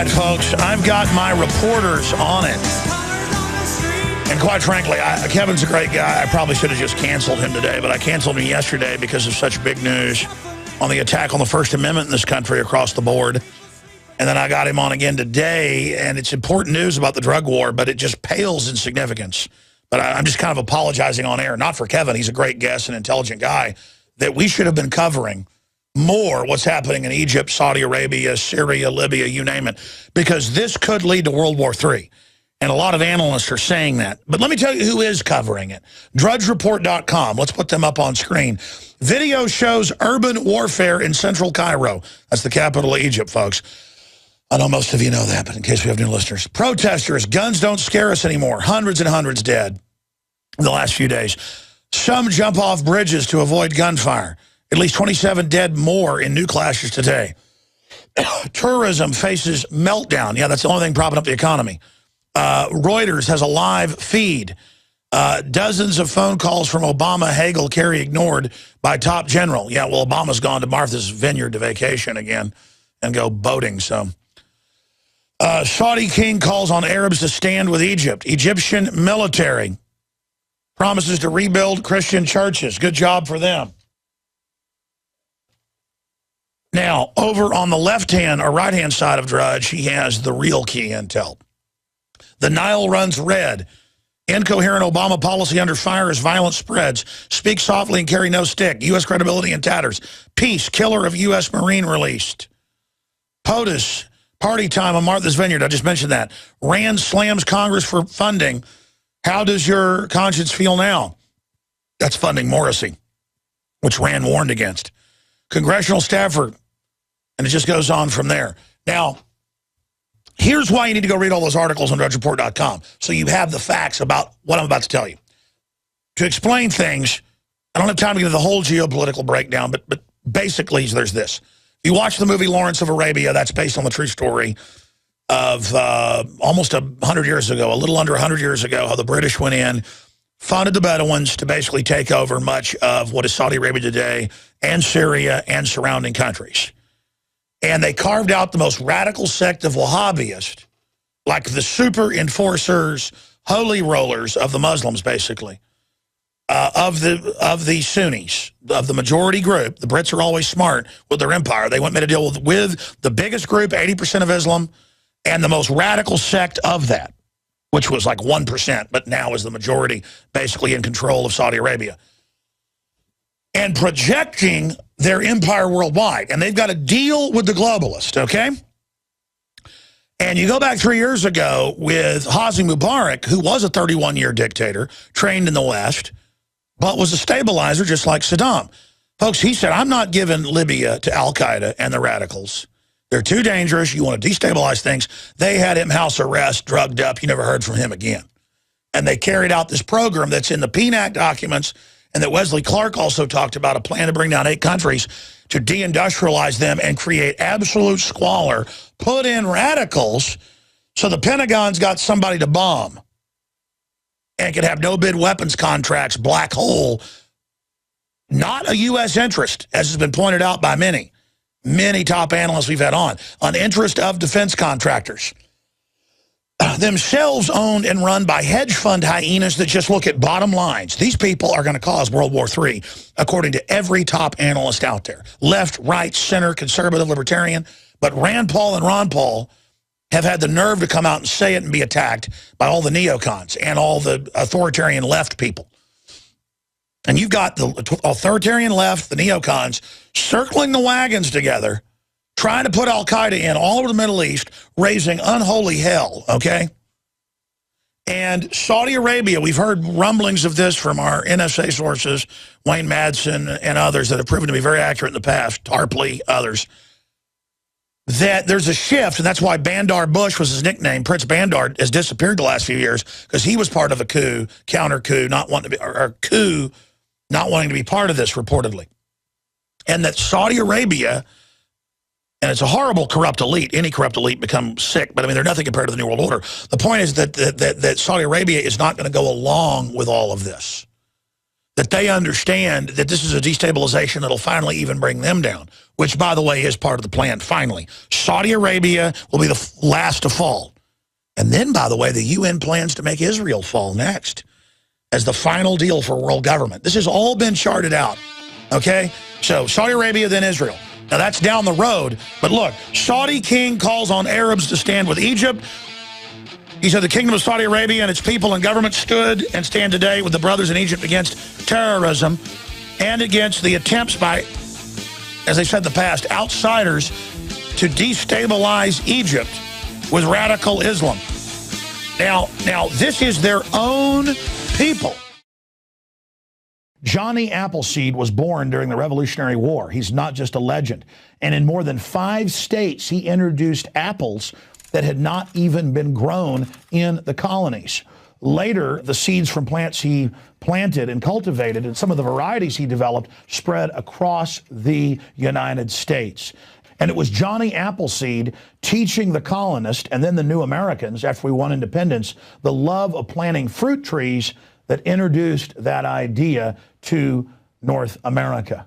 right, folks, I've got my reporters on it. And quite frankly, Kevin's a great guy. I probably should have just canceled him today, but I canceled him yesterday because of such big news on the attack on the First Amendment in this country across the board. And then I got him on again today, and it's important news about the drug war, but it just pales in significance. But I'm just kind of apologizing on air, not for Kevin. He's a great guest and intelligent guy, that we should have been covering more what's happening in Egypt, Saudi Arabia, Syria, Libya, you name it, because this could lead to World War III. And a lot of analysts are saying that. But let me tell you who is covering it. DrudgeReport.com. Let's put them up on screen. Video shows urban warfare in central Cairo. That's the capital of Egypt, folks. I know most of you know that, but in case we have new listeners. Protesters, guns don't scare us anymore. Hundreds and hundreds dead in the last few days. Some jump off bridges to avoid gunfire. At least 27 dead more in new clashes today. Tourism faces meltdown. Yeah, that's the only thing propping up the economy. Reuters has a live feed. Dozens of phone calls from Obama, Hagel, Kerry ignored by top general. Yeah, well, Obama's gone to Martha's Vineyard to vacation again and go boating. So, Saudi king calls on Arabs to stand with Egypt. Egyptian military promises to rebuild Christian churches. Good job for them. Now, over on the left-hand or right-hand side of Drudge, he has the real key intel. The Nile runs red. Incoherent Obama policy under fire as violence spreads. Speak softly and carry no stick. U.S. credibility in tatters. Peace, killer of U.S. Marine released. POTUS, party time on Martha's Vineyard. I just mentioned that. Rand slams Congress for funding. How does your conscience feel now? That's funding Morrissey, which Rand warned against. Congressional staffer. And it just goes on from there. Now, here's why you need to go read all those articles on DrudgeReport.com, so you have the facts about what I'm about to tell you. To explain things, I don't have time to get into the whole geopolitical breakdown, but basically there's this. If you watch the movie Lawrence of Arabia, that's based on the true story of almost 100 years ago, a little under 100 years ago, how the British went in, funded the Bedouins to basically take over much of what is Saudi Arabia today and Syria and surrounding countries. And they carved out the most radical sect of Wahhabists, like the super enforcers, holy rollers of the Muslims, basically, of the Sunnis, of the majority group. The Brits are always smart with their empire. They went to deal with the biggest group, 80% of Islam, and the most radical sect of that, which was like 1%, but now is the majority, basically in control of Saudi Arabia. And projecting their empire worldwide. And they've got to deal with the globalist, okay? And you go back 3 years ago with Hosni Mubarak, who was a 31-year dictator, trained in the West, but was a stabilizer just like Saddam. Folks, he said, I'm not giving Libya to al-Qaeda and the radicals. They're too dangerous. You want to destabilize things. They had him house arrest, drugged up. You never heard from him again. And they carried out this program that's in the PNAC documents, and that Wesley Clark also talked about, a plan to bring down 8 countries to deindustrialize them and create absolute squalor, put in radicals so the Pentagon's got somebody to bomb and could have no-bid weapons contracts, black hole, not a U.S. interest, as has been pointed out by many top analysts we've had on, an interest of defense contractors. Themselves owned and run by hedge fund hyenas that just look at bottom lines. These people are going to cause World War III, according to every top analyst out there. Left, right, center, conservative, libertarian. But Rand Paul and Ron Paul have had the nerve to come out and say it and be attacked by all the neocons and all the authoritarian left people. And you've got the authoritarian left, the neocons, circling the wagons together, trying to put al-Qaeda in all over the Middle East, raising unholy hell, okay? And Saudi Arabia, we've heard rumblings of this from our NSA sources, Wayne Madsen and others that have proven to be very accurate in the past, Tarpley, others, that there's a shift, and that's why Bandar Bush was his nickname. Prince Bandar has disappeared the last few years because he was part of a coup, counter-coup, not wanting to be, or coup, not wanting to be part of this, reportedly. And that Saudi Arabia... And it's a horrible corrupt elite. Any corrupt elite becomes sick, but I mean, they're nothing compared to the New World Order. The point is that Saudi Arabia is not going to go along with all of this. that they understand that this is a destabilization that'll finally even bring them down, which, by the way, is part of the plan, finally. Saudi Arabia will be the last to fall. And then, by the way, the UN plans to make Israel fall next as the final deal for world government. This has all been charted out, okay? So Saudi Arabia, then Israel. Now, that's down the road. But look, Saudi king calls on Arabs to stand with Egypt. He said the kingdom of Saudi Arabia and its people and government stood and stand today with the brothers in Egypt against terrorism and against the attempts by, as they said in the past, outsiders to destabilize Egypt with radical Islam. Now, this is their own people. Johnny Appleseed was born during the Revolutionary War. He's not just a legend. And in more than 5 states, he introduced apples that had not even been grown in the colonies. Later, the seeds from plants he planted and cultivated and some of the varieties he developed spread across the United States. And it was Johnny Appleseed teaching the colonists and then the new Americans, after we won independence, the love of planting fruit trees that introduced that idea to North America.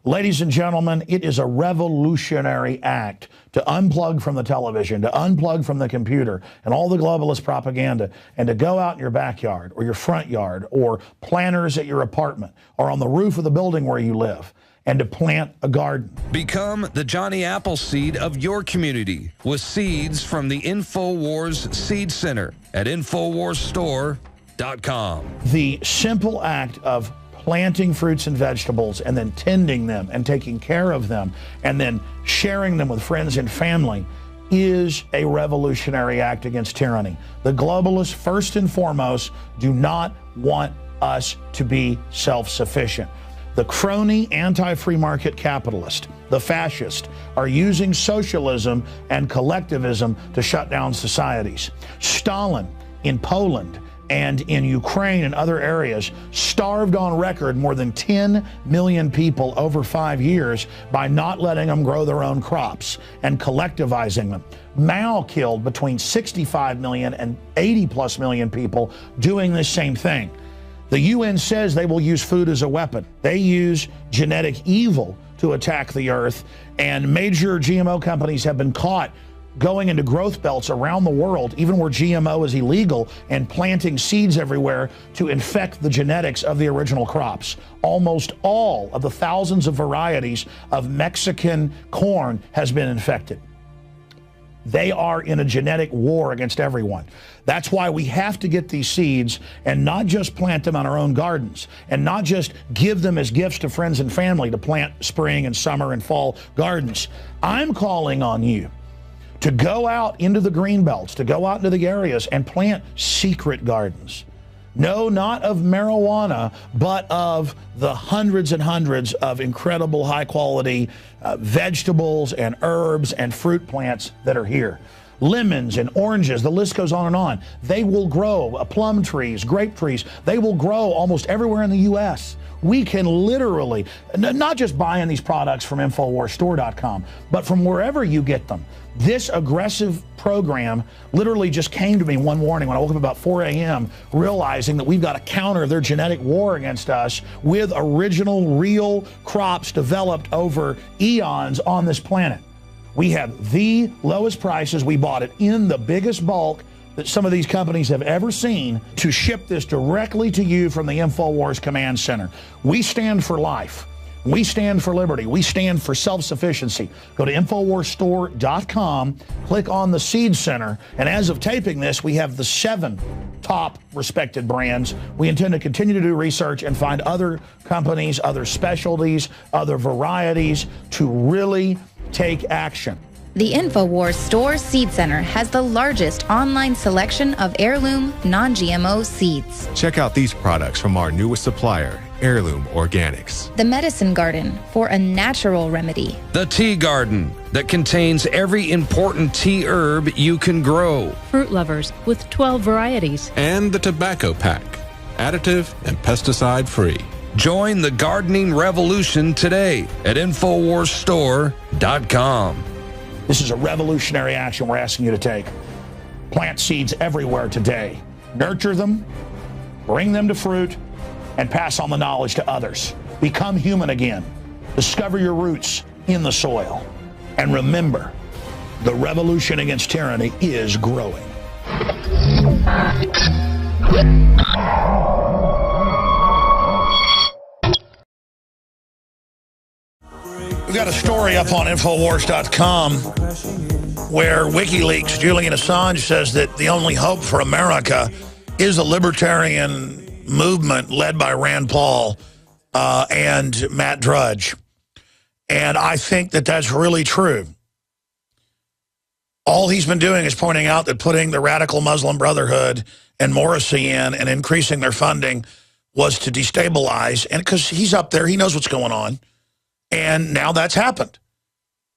Ladies and gentlemen, it is a revolutionary act to unplug from the television, to unplug from the computer and all the globalist propaganda, and to go out in your backyard or your front yard or planters at your apartment or on the roof of the building where you live, and to plant a garden. Become the Johnny Appleseed of your community with seeds from the InfoWars Seed Center at InfoWarsStore.com. The simple act of planting fruits and vegetables and then tending them and taking care of them and then sharing them with friends and family is a revolutionary act against tyranny. The globalists, first and foremost, do not want us to be self-sufficient. The crony anti-free market capitalist, the fascist, are using socialism and collectivism to shut down societies. Stalin in Poland and in Ukraine and other areas starved on record more than 10 million people over 5 years by not letting them grow their own crops and collectivizing them. Mao killed between 65 million and 80+ million people doing this same thing. The UN says they will use food as a weapon. They use genetic evil to attack the earth, and major GMO companies have been caught going into growth belts around the world, even where GMO is illegal, and planting seeds everywhere to infect the genetics of the original crops. Almost all of the thousands of varieties of Mexican corn has been infected. They are in a genetic war against everyone. That's why we have to get these seeds and not just plant them on our own gardens and not just give them as gifts to friends and family to plant spring and summer and fall gardens. I'm calling on you to go out into the green belts, to go out into the areas and plant secret gardens. No, not of marijuana, but of the hundreds and hundreds of incredible high-quality vegetables and herbs and fruit plants that are here. Lemons and oranges, the list goes on and on. They will grow, plum trees, grape trees, they will grow almost everywhere in the U.S. We can literally, not just buying these products from InfoWarsStore.com, but from wherever you get them. This aggressive program literally just came to me one morning when I woke up about 4 a.m. realizing that we've got to counter their genetic war against us with original, real crops developed over eons on this planet. We have the lowest prices. We bought it in the biggest bulk that some of these companies have ever seen to ship this directly to you from the InfoWars Command Center. We stand for life. We stand for liberty. We stand for self-sufficiency. Go to InfoWarsStore.com, click on the Seed Center, and as of taping this, we have the 7 top respected brands. We intend to continue to do research and find other companies, other specialties, other varieties to really take action. The InfoWars Store Seed Center has the largest online selection of heirloom, non-GMO seeds. Check out these products from our newest supplier, Heirloom Organics. The Medicine Garden for a natural remedy. The Tea Garden that contains every important tea herb you can grow. Fruit Lovers with 12 varieties. And the Tobacco Pack, additive and pesticide free. Join the gardening revolution today at InfoWarsStore.com. This is a revolutionary action we're asking you to take. Plant seeds everywhere today. Nurture them, bring them to fruit, and pass on the knowledge to others. Become human again. Discover your roots in the soil. And remember, the revolution against tyranny is growing. We've got a story up on Infowars.com where WikiLeaks' Julian Assange says that the only hope for America is a libertarian movement led by Rand Paul and Matt Drudge. And I think that that's really true. All he's been doing is pointing out that putting the radical Muslim Brotherhood and Morrissey in and increasing their funding was to destabilize. And because he's up there, he knows what's going on. And now that's happened.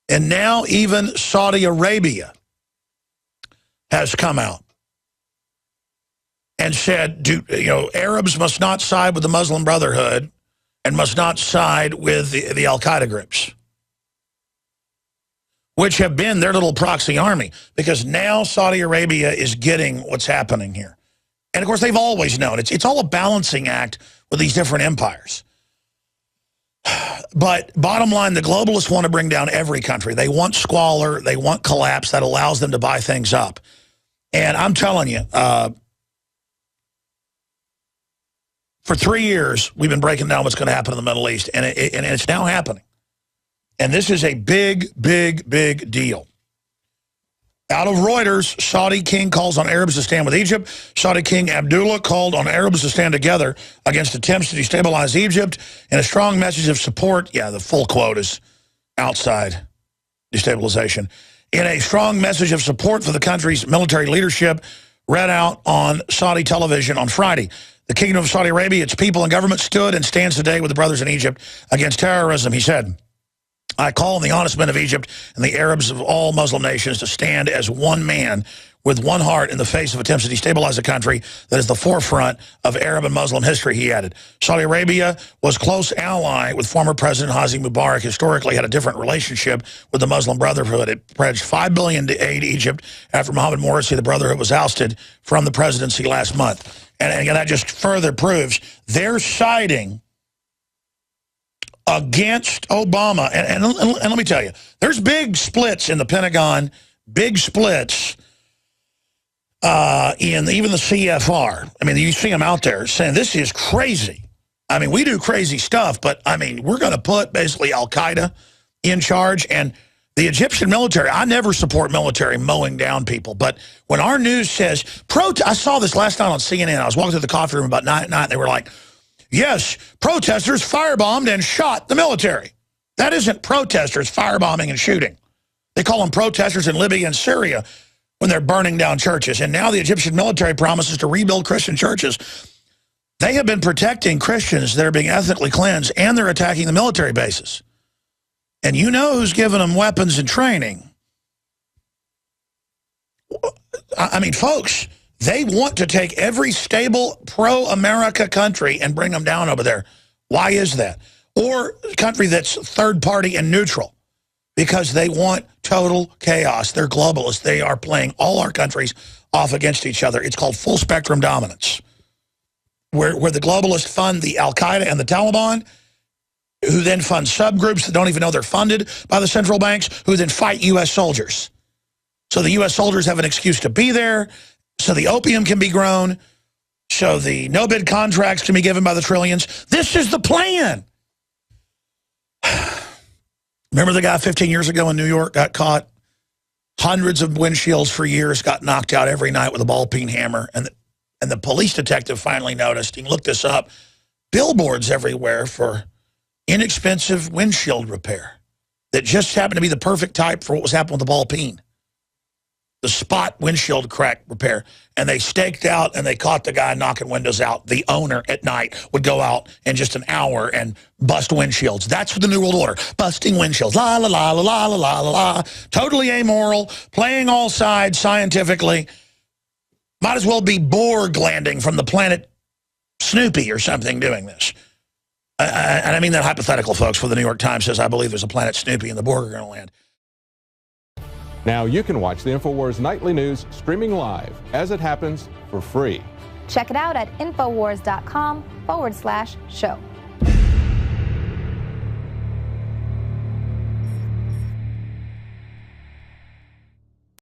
And now even Saudi Arabia has come out and said, Arabs must not side with the Muslim Brotherhood and must not side with the al-Qaeda groups, which have been their little proxy army, because now Saudi Arabia is getting what's happening here. And, of course, they've always known. It's all a balancing act with these different empires. But bottom line, the globalists want to bring down every country. They want squalor. They want collapse that allows them to buy things up. And I'm telling you, for 3 years, we've been breaking down what's going to happen in the Middle East, and it's now happening. And this is a big, big, big deal. Out of Reuters, Saudi king calls on Arabs to stand with Egypt. Saudi King Abdullah called on Arabs to stand together against attempts to destabilize Egypt in a strong message of support. Yeah, the full quote is outside destabilization. In a strong message of support for the country's military leadership read out on Saudi television on Friday. The Kingdom of Saudi Arabia, its people and government stood and stands today with the brothers in Egypt against terrorism, he said. I call on the honest men of Egypt and the Arabs of all Muslim nations to stand as one man with one heart in the face of attempts to destabilize a country that is the forefront of Arab and Muslim history, he added. Saudi Arabia was close ally with former President Hosni Mubarak, historically had a different relationship with the Muslim Brotherhood. It pledged $5 billion to aid Egypt after Mohammed Morsi, the Brotherhood, was ousted from the presidency last month. And again, that just further proves they're siding against Obama. And let me tell you, there's big splits in the Pentagon, big splits in even the CFR. I mean, you see them out there saying this is crazy. I mean, we do crazy stuff, but, I mean, we're going to put basically al-Qaeda in charge. And the Egyptian military, I never support military mowing down people, but when our news says, I saw this last night on CNN. I was walking through the coffee room about 9 at night, and they were like, yes, protesters firebombed and shot the military. That isn't protesters firebombing and shooting. They call them protesters in Libya and Syria when they're burning down churches. And now the Egyptian military promises to rebuild Christian churches. They have been protecting Christians that are being ethnically cleansed, and they're attacking the military bases. And you know who's giving them weapons and training. I mean, folks, they want to take every stable pro-America country and bring them down over there. Why is that? Or a country that's third party and neutral, because they want total chaos. They're globalists. They are playing all our countries off against each other. It's called full spectrum dominance, where the globalists fund the al-Qaeda and the Taliban, who then fund subgroups that don't even know they're funded by the central banks, who then fight U.S. soldiers. So the U.S. soldiers have an excuse to be there, so the opium can be grown, so the no-bid contracts can be given by the trillions. This is the plan. Remember the guy 15 years ago in New York got caught? Hundreds of windshields for years, got knocked out every night with a ball-peen hammer. And the police detective finally noticed, he looked this up, billboards everywhere for inexpensive windshield repair that just happened to be the perfect type for what was happening with the ball-peen. The spot windshield crack repair. And they staked out and they caught the guy knocking windows out. The owner at night would go out in just an hour and bust windshields. That's the New World Order. Busting windshields. La, la, la, la, la, la, la, la, la. Totally amoral. Playing all sides scientifically. Might as well be Borg landing from the planet Snoopy or something doing this. And I mean that hypothetical, folks, where the New York Times says, I believe there's a planet Snoopy and the Borg are going to land. Now you can watch the InfoWars Nightly News streaming live as it happens for free. Check it out at Infowars.com/show.